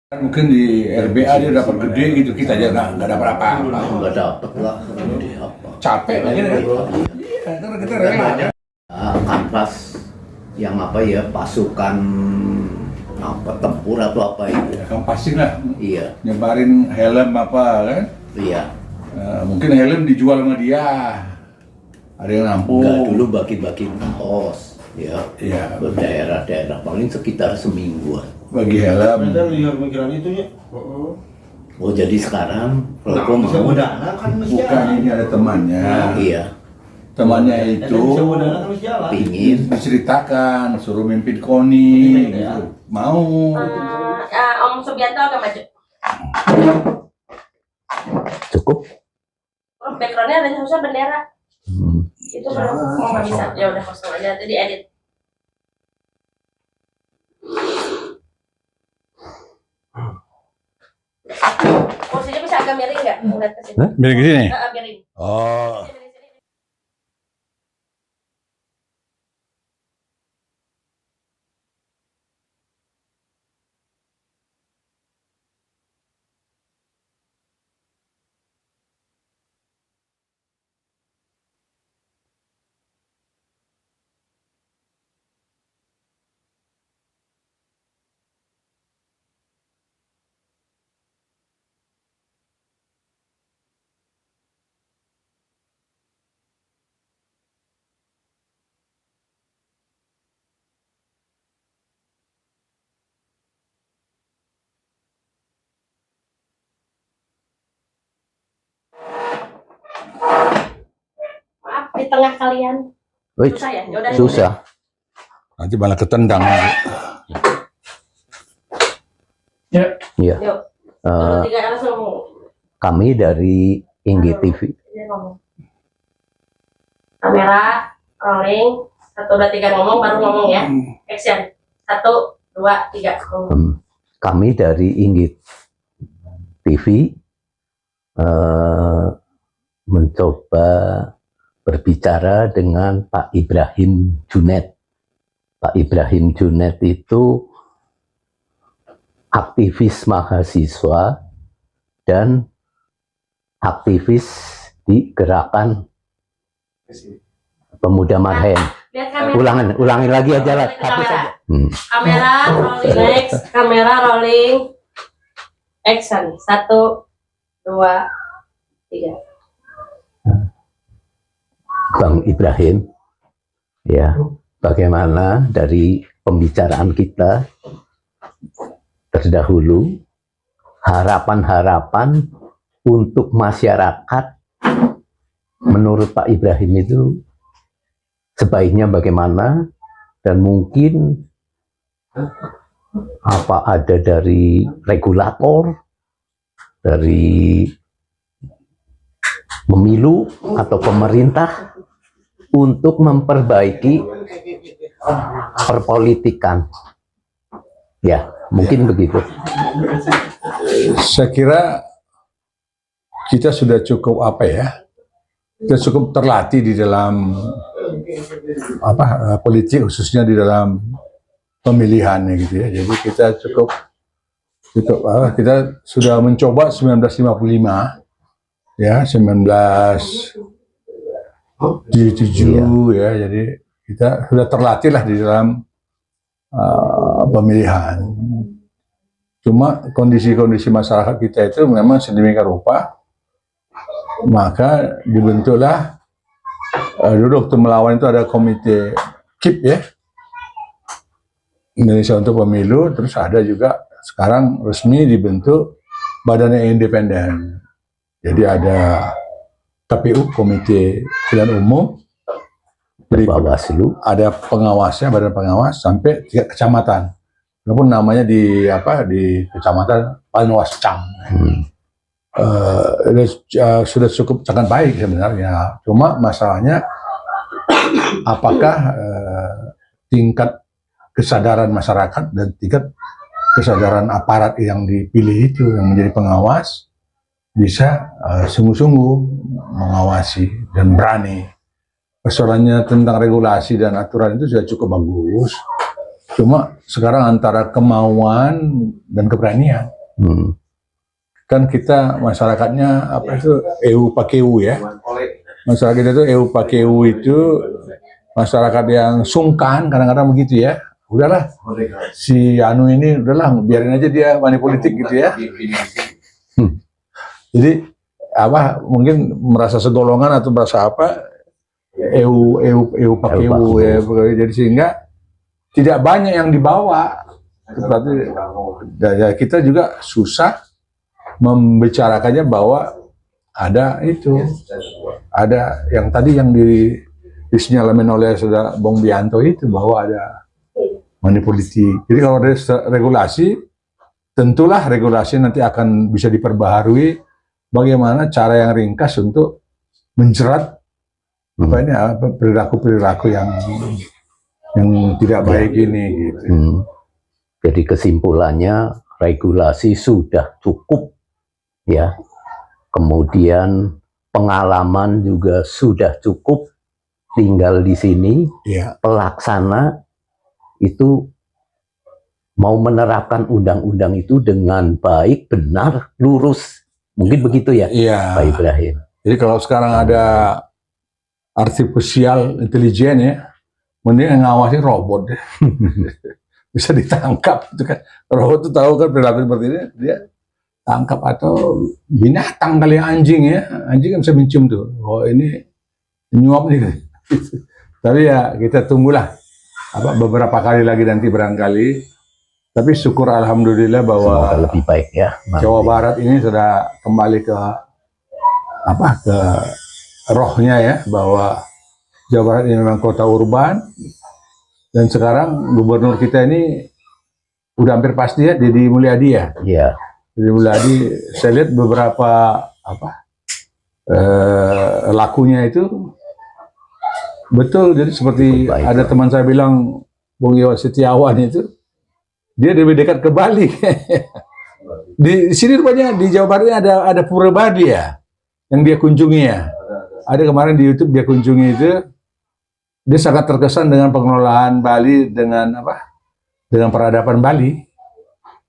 Mungkin di RBA dia dapat gede gitu, kita aja nggak dapat apa-apa. Nggak dapat lah, gede apa? Capek aja kan? Iya, karena kita rela aja. Kanvas yang apa ya, pasukan apa tempur atau apa itu? Ya, kan pasti lah. Iya, Nyebarin helm apa kan? iya. Mungkin helm dijual sama dia. Ada yang nampung. Enggak, dulu bagi-bagi pos, ya. Iya. Ke daerah-daerah paling sekitar semingguan. Bagi helm. Ada lihat pikiran itu ya. Oh jadi sekarang Nah, kalau bisa mau, modalnya kan mesti Bukan, jalan. ini ada temannya. iya, Temannya Bisa itu modalnya kan mesti jalan. pingin. diceritakan, suruh mimpin KONI gitu. Mau. Om Subianto agak maju. Cukup. Oh, backgroundnya ada harusnya bendera. Itu belum. Oh nggak bisa. Ya udah kosong aja. Nanti diedit. Kursinya bisa agak miring nggak? Ngeliat ke sini. Miring ke sini. Miring. Oh. Dari sini. Maaf di tengah kalian. Wih, Susah ya? Yaudah. susah. Nanti malah ketendang. Iya. Yuk. Eh, Tiga langsung. kami dari Inggi TV. Dia ngomong. Kamera, rolling, 1, 2, 3 ngomong, baru ngomong ya. Action. 1, 2, 3. Kami dari Inggi TV mencoba berbicara dengan Pak Ibrahim Junet. Pak Ibrahim Junet itu aktivis mahasiswa dan aktivis di gerakan pemuda Marhen. Lihat kamera. Ulangin lagi aja lah. Kamera. Hmm. Kamera, rolling next. Kamera, rolling. Action. 1, 2, 3. Bang Ibrahim, ya, bagaimana dari pembicaraan kita terdahulu, harapan-harapan untuk masyarakat menurut Pak Ibrahim itu sebaiknya bagaimana, dan mungkin apa ada dari regulator, dari pemilu atau pemerintah untuk memperbaiki perpolitikan. Ya, mungkin begitu. Saya kira kita sudah cukup kita cukup terlatih di dalam politik, khususnya di dalam pemilihan gitu ya. Jadi kita cukup kita sudah mencoba 1955 ya, 1977 ya. Jadi kita sudah terlatih lah di dalam pemilihan. Cuma kondisi-kondisi masyarakat kita itu memang sedemikian rupa, maka dibentuklah dulu waktu melawan itu ada komite KIP ya, Indonesia untuk Pemilu. Terus ada juga sekarang resmi dibentuk badan yang independen. Jadi ada KPU, Komite Pemilihan Umum, Bawaslu, ada pengawasnya, badan pengawas sampai tingkat kecamatan. Walaupun namanya di kecamatan Panwascam. Sudah cukup sangat baik sebenarnya. Cuma masalahnya apakah tingkat kesadaran masyarakat dan tingkat kesadaran aparat yang dipilih itu yang menjadi pengawas bisa sungguh-sungguh mengawasi dan berani. Persoalannya tentang regulasi dan aturan itu sudah cukup bagus. Cuma sekarang antara kemauan dan keberanian. Kan kita masyarakatnya apa itu EU pakeu ya. Masyarakat itu EU pakeu itu masyarakat yang sungkan kadang-kadang begitu ya. Udahlah si Anu ini udahlah biarin aja dia money politik gitu ya. Jadi apa mungkin merasa segolongan atau merasa apa EU pakeu ya. Jadi sehingga tidak banyak yang dibawa. Berarti ya kita juga susah membicarakannya bahwa ada itu, ada yang tadi yang dinyalamin oleh saudara Bung Bianto itu bahwa ada money politik. Jadi kalau ada regulasi, tentulah regulasi nanti akan bisa diperbaharui. Bagaimana cara yang ringkas untuk menjerat perilaku-perilaku yang tidak baik ini. Gitu. Jadi kesimpulannya regulasi sudah cukup ya. Kemudian pengalaman juga sudah cukup. Tinggal di sini pelaksana itu mau menerapkan undang-undang itu dengan baik, benar, lurus. Mungkin begitu ya, Pak Ibrahim. Jadi kalau sekarang ada artificial intelligence ya, mending ngawasi robot deh. Bisa ditangkap itu kan. Robot itu tahu kan perilaku seperti ini, dia tangkap atau binatang kali anjing ya. Anjing kan bisa mencium tuh. Oh ini nyuap nih. Tapi ya kita tunggulah beberapa kali lagi nanti barangkali. Tapi syukur alhamdulillah bahwa semoga lebih baik ya. Jawa Barat ini sudah kembali ke ke rohnya ya, bahwa Jawa Barat ini memang kota urban dan sekarang gubernur kita ini udah hampir pasti ya Deddy Mulyadi ya. Iya. Deddy Mulyadi saya lihat beberapa lakunya itu betul, jadi seperti ada teman saya bilang, Bung Iwan Setiawan itu, dia lebih dekat ke Bali. Di sini rupanya di Jawa Barat ada Pura Badi ya, yang dia kunjungi ya. Ada kemarin di YouTube dia kunjungi itu, dia sangat terkesan dengan pengelolaan Bali dengan dengan peradaban Bali.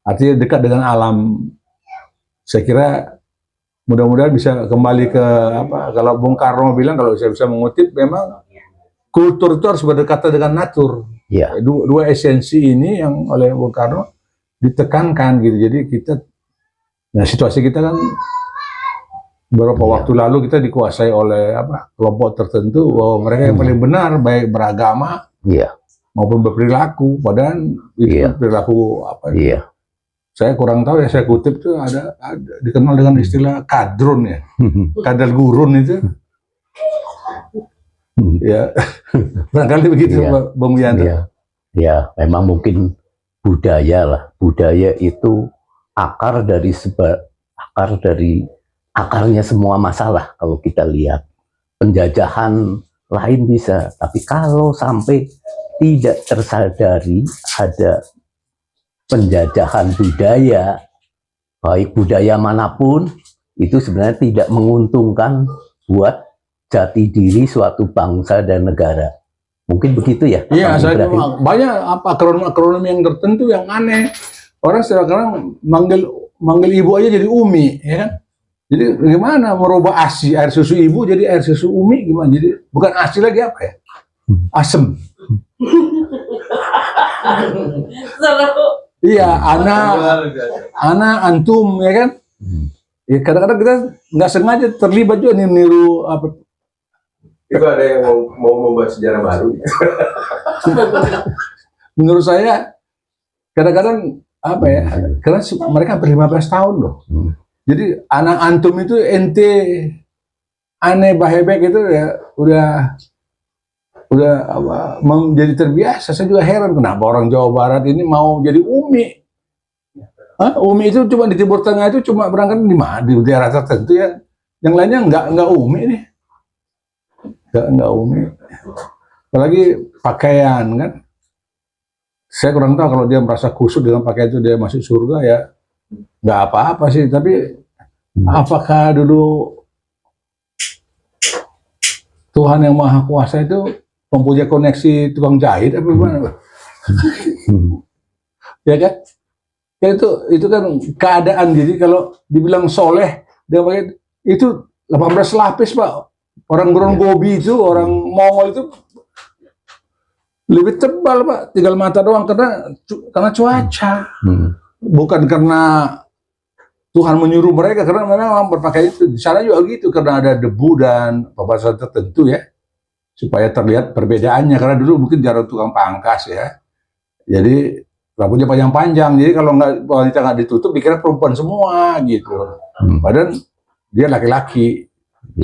Artinya dekat dengan alam. Saya kira mudah-mudahan bisa kembali ke kalau Bung Karno bilang, kalau saya bisa mengutip, memang kultur itu harus berdekatan dengan natur. Ya. Dua esensi ini yang oleh Bung Karno ditekankan gitu. Jadi kita, situasi kita kan beberapa waktu lalu kita dikuasai oleh kelompok tertentu bahwa mereka yang paling benar baik beragama maupun berperilaku. Padahal itu perilaku saya kurang tahu ya, saya kutip tuh ada dikenal dengan istilah kadrun ya, kadal gurun itu. Ya, barangkali begitu Bung Wianto. Ya, memang mungkin budaya lah. Budaya itu akarnya semua masalah. Kalau kita lihat penjajahan lain bisa, tapi kalau sampai tidak tersadari ada penjajahan budaya, baik budaya manapun, itu sebenarnya tidak menguntungkan buat jati diri suatu bangsa dan negara. Mungkin begitu ya? Iya, banyak akronim yang tertentu yang aneh. Orang sekarang manggil ibu aja jadi Umi, ya kan? Jadi gimana merubah ASI, air susu ibu jadi air susu Umi, gimana? Jadi bukan ASI lagi apa ya? Asem. Iya, ana antum, ya kan? Ya kadang-kadang kita nggak sengaja terlibat juga niru Itu ada yang mau membuat sejarah baru. Menurut saya kadang-kadang karena mereka hampir 15 tahun loh. Jadi anak antum itu ente aneh bahebek itu ya udah menjadi terbiasa. Saya juga heran kenapa orang Jawa Barat ini mau jadi Umi. Umi itu cuma di Timur Tengah itu cuma berangkat di daerah tertentu ya. Yang lainnya nggak Umi nih. Nggak Umi. Apalagi pakaian kan. Saya kurang tahu kalau dia merasa kusut dengan pakaian itu dia masuk surga ya. Nggak apa-apa sih. Tapi apakah dulu Tuhan yang Maha Kuasa itu mempunyai koneksi tukang jahit apa gimana? Ya kan? Ya itu kan keadaan. Jadi kalau dibilang soleh, dia pakai itu 18 lapis Pak. Orang Gobi itu, orang Mongol itu lebih tebal Pak. Tinggal mata doang karena cuaca. Bukan karena Tuhan menyuruh mereka, karena memang berpakaian itu. Di sana juga gitu, karena ada debu dan papasan tertentu ya, supaya terlihat perbedaannya. Karena dulu mungkin jarang tukang pangkas ya, jadi rambutnya panjang-panjang. Jadi kalau wanita nggak ditutup, dikira perempuan semua gitu. Padahal dia laki-laki.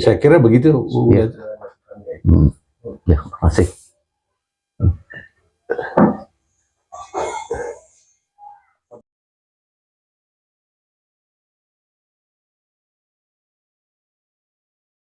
Saya kira begitu. Ya, masih.